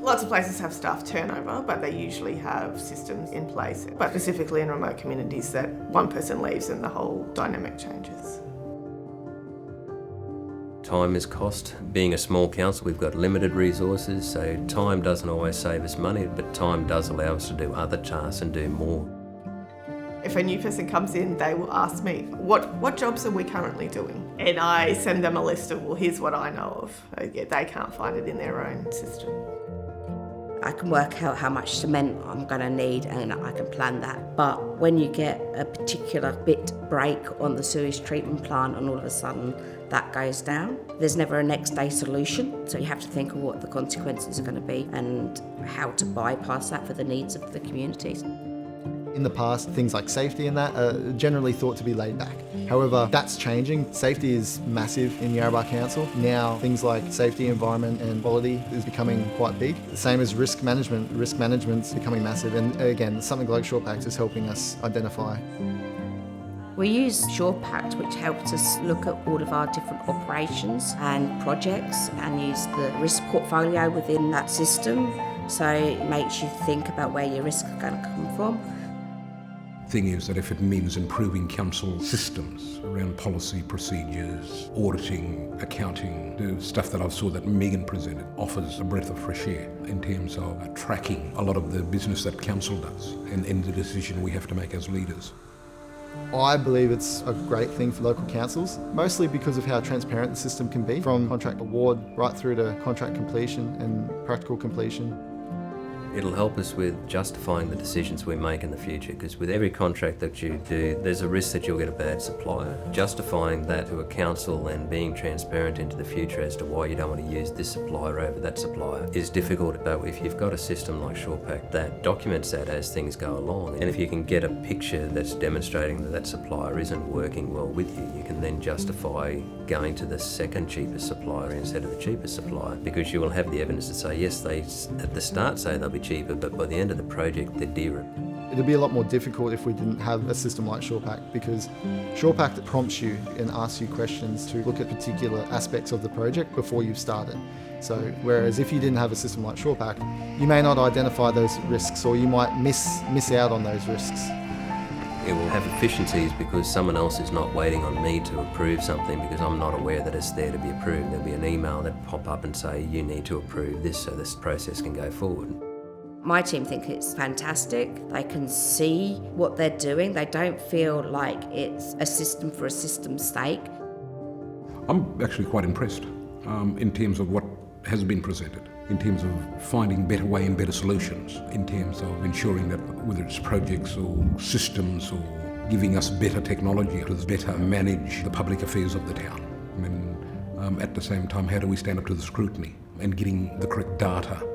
Lots of places have staff turnover, but they usually have systems in place. But specifically in remote communities, that one person leaves and the whole dynamic changes. Time is cost. Being a small council, we've got limited resources, so time doesn't always save us money, but time does allow us to do other tasks and do more. If a new person comes in, they will ask me, what jobs are we currently doing? And I send them a list of, well, here's what I know of. They can't find it in their own system. I can work out how much cement I'm going to need and I can plan that. But when you get a particular bit break on the sewage treatment plant and all of a sudden that goes down, there's never a next day solution. So you have to think of what the consequences are going to be and how to bypass that for the needs of the communities. In the past, things like safety and that are generally thought to be laid back. However, that's changing. Safety is massive in Yarrabah Council. Now, things like safety, environment and quality is becoming quite big. The same as risk management. Risk management's becoming massive, and again, something like SurePact is helping us identify. We use SurePact, which helps us look at all of our different operations and projects and use the risk portfolio within that system. So it makes you think about where your risks are going to come from. Thing is that if it means improving council systems around policy, procedures, auditing, accounting, the stuff that I saw that Megan presented offers a breath of fresh air in terms of tracking a lot of the business that council does and the decision we have to make as leaders. I believe it's a great thing for local councils, mostly because of how transparent the system can be, from contract award right through to contract completion and practical completion. It'll help us with justifying the decisions we make in the future, because with every contract that you do, there's a risk that you'll get a bad supplier. Justifying that to a council and being transparent into the future as to why you don't want to use this supplier over that supplier is difficult. But if you've got a system like SurePact that documents that as things go along, and if you can get a picture that's demonstrating that that supplier isn't working well with you, you can then justify going to the second cheapest supplier instead of the cheapest supplier, because you will have the evidence to say, yes, they at the start say they'll be cheaper, but by the end of the project, they're dearer. It'd be a lot more difficult if we didn't have a system like SurePact, because SurePact prompts you and asks you questions to look at particular aspects of the project before you've started. So, whereas if you didn't have a system like SurePact, you may not identify those risks, or you might miss out on those risks. It will have efficiencies because someone else is not waiting on me to approve something because I'm not aware that it's there to be approved. There'll be an email that pop up and say, you need to approve this so this process can go forward. My team think it's fantastic. They can see what they're doing. They don't feel like it's a system for a system's sake. I'm actually quite impressed in terms of what has been presented, in terms of finding better way and better solutions, in terms of ensuring that whether it's projects or systems or giving us better technology to better manage the public affairs of the town. And at the same time, how do we stand up to the scrutiny and getting the correct data,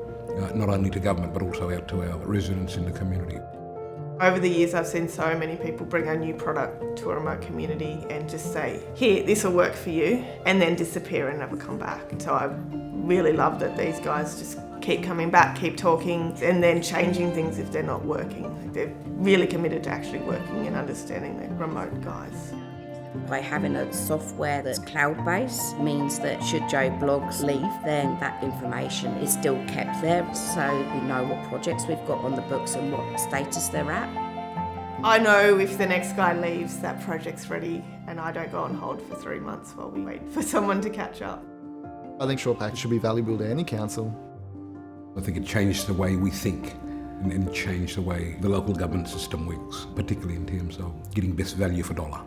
not only to government but also out to our residents in the community. Over the years, I've seen so many people bring a new product to a remote community and just say, here, this will work for you, and then disappear and never come back. So I really love that these guys just keep coming back, keep talking, and then changing things if they're not working. They're really committed to actually working and understanding the remote guys. By having a software that's cloud-based means that should Joe Bloggs leave, then that information is still kept there, so we know what projects we've got on the books and what status they're at. I know if the next guy leaves, that project's ready, and I don't go on hold for 3 months while we wait for someone to catch up. I think SurePact should be valuable to any council. I think it changed the way we think and changed the way the local government system works, particularly in terms of getting best value for dollar.